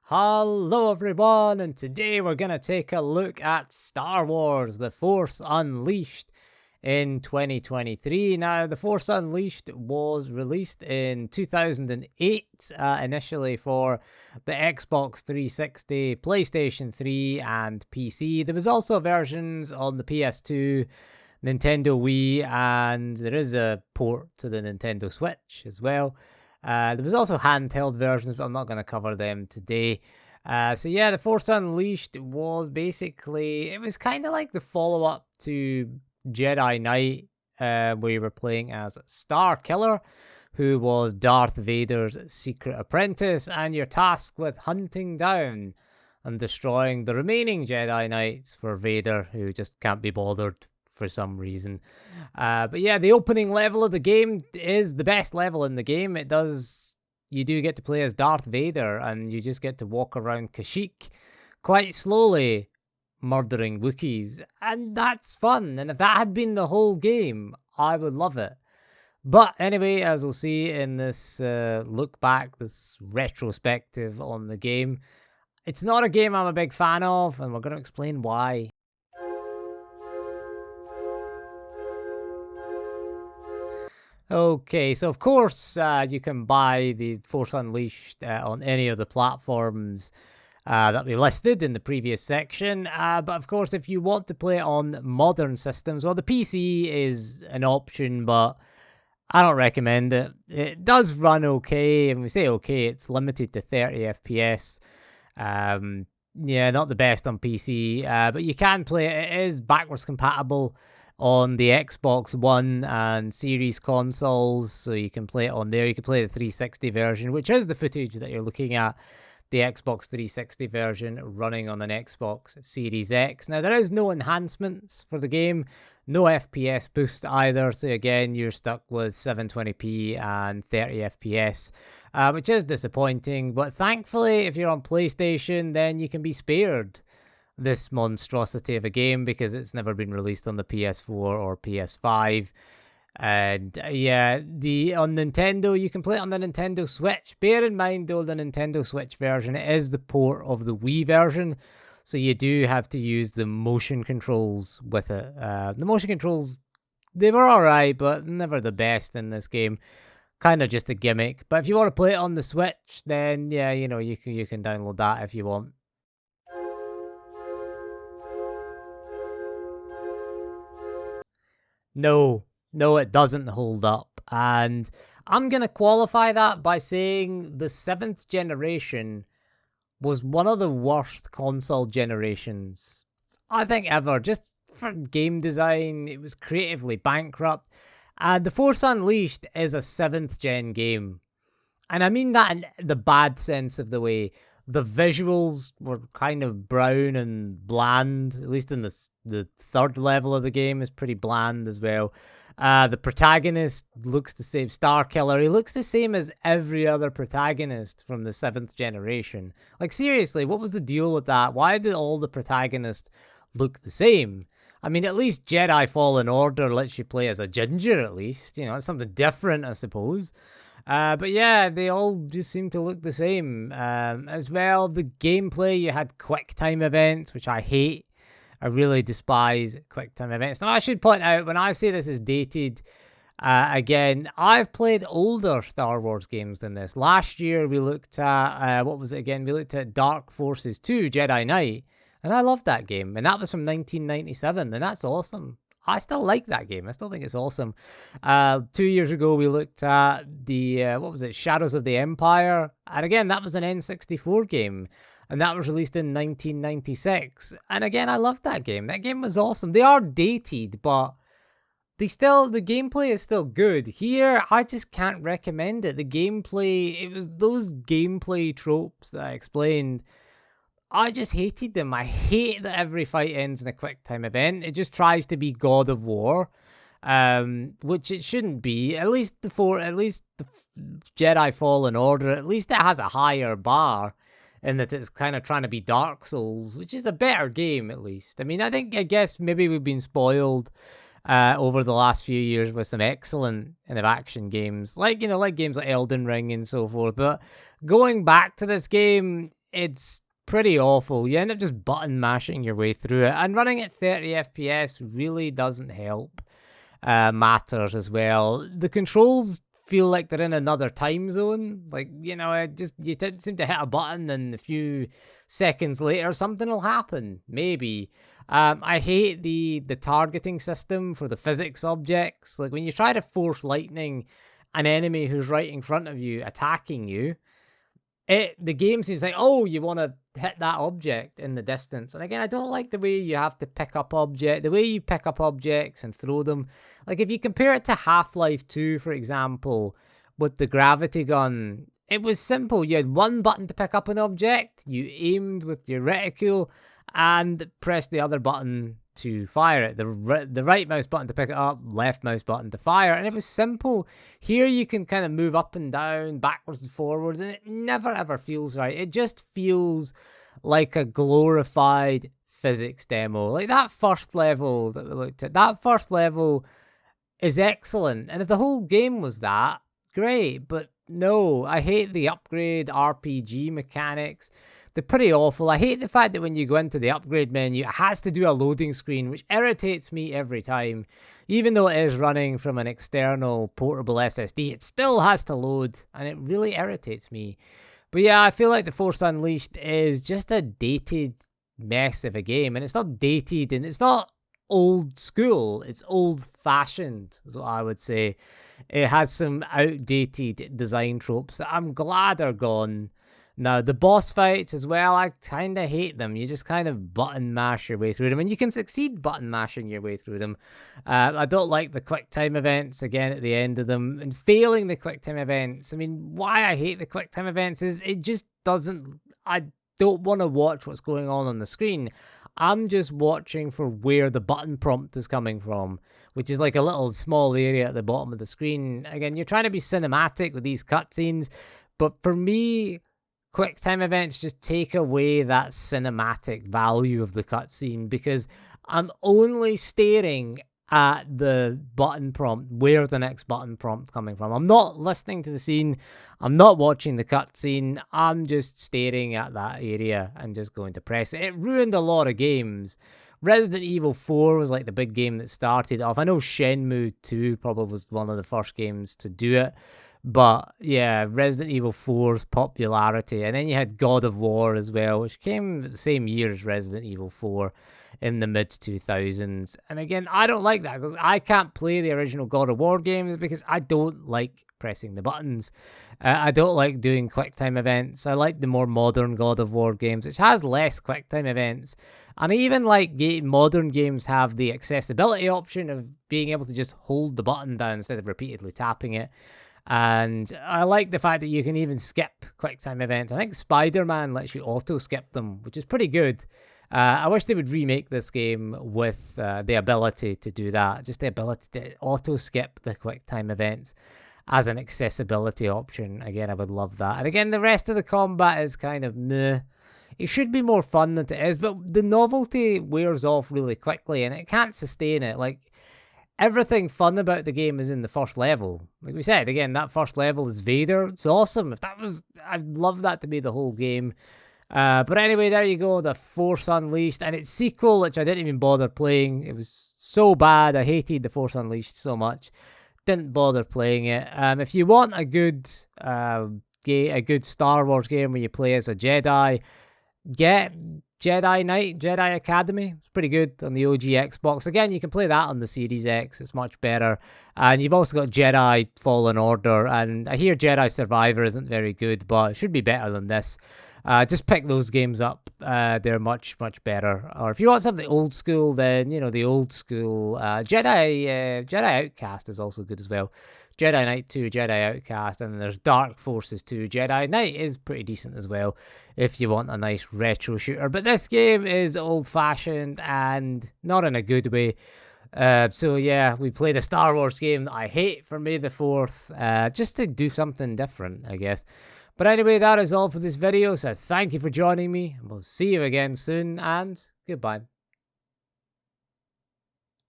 Hello everyone, and today we're going to take a look at Star Wars: The Force Unleashed in 2023. Now, The Force Unleashed was released in 2008, initially for the Xbox 360, PlayStation 3, and PC. There was also versions on the PS2, Nintendo Wii, and there is a port to the Nintendo Switch as well. There was also handheld versions, but I'm not going to cover them today. So yeah, The Force Unleashed was basically, it was kind of like the follow-up to Jedi Knight, where you were playing as Star Killer, who was Darth Vader's secret apprentice, and you're tasked with hunting down and destroying the remaining Jedi Knights for Vader, who just can't be bothered for some reason. But yeah, the opening level of the game is the best level in the game. You do get to play as Darth Vader, and you just get to walk around Kashyyyk quite slowly, murdering Wookiees, and that's fun. And if that had been the whole game, I would love it. But anyway, as we'll see in this look back, this retrospective on the game, it's not a game I'm a big fan of, and we're going to explain why. Okay, so of course you can buy the Force Unleashed on any of the platforms that we listed in the previous section. But of course, if you want to play it on modern systems, well, the PC is an option, but I don't recommend it. It does run okay, and we say okay, it's limited to 30 FPS. Yeah, not the best on PC, but you can play it. It is backwards compatible on the Xbox One and Series consoles, so you can play it on there. You can play the 360 version, which is the footage that you're looking at, the Xbox 360 version running on an Xbox Series X. Now, there is no enhancements for the game, no FPS boost either, so again, you're stuck with 720p and 30 FPS, which is disappointing, but thankfully, if you're on PlayStation, then you can be spared this monstrosity of a game because it's never been released on the PS4 or PS5. And yeah, on Nintendo, you can play it on the Nintendo Switch. Bear in mind though, the Nintendo Switch version is the port of the Wii version, so you do have to use the motion controls with it. The motion controls, they were alright, but never the best in this game. Kind of just a gimmick. But if you want to play it on the Switch, then yeah, you can download that if you want. No, it doesn't hold up. And I'm going to qualify that by saying the 7th generation was one of the worst console generations, I think, ever. Just for game design, it was creatively bankrupt. And The Force Unleashed is a 7th gen game. And I mean that in the bad sense of the way. The visuals were kind of brown and bland, at least in the third level of the game is pretty bland as well. The protagonist looks the same, Star Killer, he looks the same as every other protagonist from the 7th generation. Like, seriously, what was the deal with that? Why did all the protagonists look the same? I mean, at least Jedi Fallen Order lets you play as a ginger, at least. You know, it's something different, I suppose. But yeah, they all just seem to look the same. As well, the gameplay, you had quick time events, which I hate. I really despise quick time events. Now, I should point out, when I say this is dated, again, I've played older Star Wars games than this. Last year, we looked at, what was it again? We looked at Dark Forces 2, Jedi Knight, and I loved that game. And that was from 1997, and that's awesome. I still like that game. I still think it's awesome. 2 years ago, we looked at the, what was it, Shadows of the Empire. And again, that was an N64 game. And that was released in 1996. And again, I loved that game. That game was awesome. They are dated, but the gameplay is still good. Here, I just can't recommend it. The gameplay, it was those gameplay tropes that I explained. I just hated them. I hate that every fight ends in a quick time event. It just tries to be God of War, which it shouldn't be. At least the Jedi Fallen Order, at least it has a higher bar in that it's kind of trying to be Dark Souls, which is a better game at least. I mean, I guess maybe we've been spoiled over the last few years with some excellent kind of action games, like games like Elden Ring and so forth. But going back to this game, it's pretty awful. You end up just button mashing your way through it, and running at 30 FPS really doesn't help matters as well. The controls feel like they're in another time zone. Like, you know, you seem to hit a button and a few seconds later something will happen. Maybe. I hate the targeting system for the physics objects. Like when you try to force lightning an enemy who's right in front of you attacking you, the game seems like, oh, you want to hit that object in the distance. And again, I don't like the way you have to pick up the way you pick up objects and throw them. Like if you compare it to Half-Life 2, for example, with the gravity gun, it was simple. You had one button to pick up an object, you aimed with your reticule, and pressed the other button to fire it. The right mouse button to pick it up, left mouse button to fire, and it was simple. Here you can kind of move up and down, backwards and forwards, and it never ever feels right. It just feels like a glorified physics demo. Like that first level that we looked at, that first level is excellent, and if the whole game was that, great, but no, I hate the upgrade RPG mechanics. They're pretty awful. I hate the fact that when you go into the upgrade menu, it has to do a loading screen, which irritates me every time. Even though it is running from an external portable SSD, it still has to load, and it really irritates me. But yeah, I feel like The Force Unleashed is just a dated mess of a game, and it's not dated, and it's not old school, it's old fashioned, is what I would say. It has some outdated design tropes that I'm glad are gone. Now, the boss fights as well, I kind of hate them. You just kind of button mash your way through them, and you can succeed button mashing your way through them. I don't like the quick time events, again, at the end of them, and failing the quick time events. I mean, why I hate the quick time events is it just doesn't, I don't want to watch what's going on the screen. I'm just watching for where the button prompt is coming from, which is like a little small area at the bottom of the screen. Again, you're trying to be cinematic with these cutscenes, but for me, quick time events just take away that cinematic value of the cutscene, because I'm only staring at the button prompt, where's the next button prompt coming from. I'm not listening to the scene, I'm not watching the cutscene, I'm just staring at that area and just going to press it. It ruined a lot of games. Resident Evil 4 was like the big game that started off. I know Shenmue 2 probably was one of the first games to do it. But yeah, Resident Evil 4's popularity. And then you had God of War as well, which came the same year as Resident Evil 4 in the mid-2000s. And again, I don't like that, because I can't play the original God of War games because I don't like pressing the buttons. I don't like doing QuickTime events. I like the more modern God of War games, which has less QuickTime events. And even like modern games have the accessibility option of being able to just hold the button down instead of repeatedly tapping it. And I like the fact that you can even skip QuickTime events. I think Spider-Man lets you auto-skip them, which is pretty good. I wish they would remake this game with the ability to do that. Just the ability to auto-skip the QuickTime events as an accessibility option. Again, I would love that. And again, the rest of the combat is kind of meh. It should be more fun than it is, but the novelty wears off really quickly, and it can't sustain it. Like, everything fun about the game is in the first level. Like we said, again, that first level is Vader. It's awesome. If that was, I'd love that to be the whole game. But anyway, there you go, The Force Unleashed and its sequel, which I didn't even bother playing. It was so bad. I hated The Force Unleashed so much. Didn't bother playing it. If you want a good Star Wars game where you play as a Jedi, get Jedi Knight, Jedi Academy. It's pretty good on the OG Xbox. Again, you can play that on the Series X. It's much better. And you've also got Jedi Fallen Order. And I hear Jedi Survivor isn't very good, but it should be better than this. Just pick those games up. They're much, much better. Or if you want something old school, then, you know, the old school Jedi Outcast is also good as well. Jedi Knight 2, Jedi Outcast, and then there's Dark Forces 2. Jedi Knight is pretty decent as well if you want a nice retro shooter. But this game is old-fashioned and not in a good way. So yeah, we played a Star Wars game that I hate for May the 4th, just to do something different, I guess. But anyway, that is all for this video, so thank you for joining me, and we'll see you again soon, and goodbye.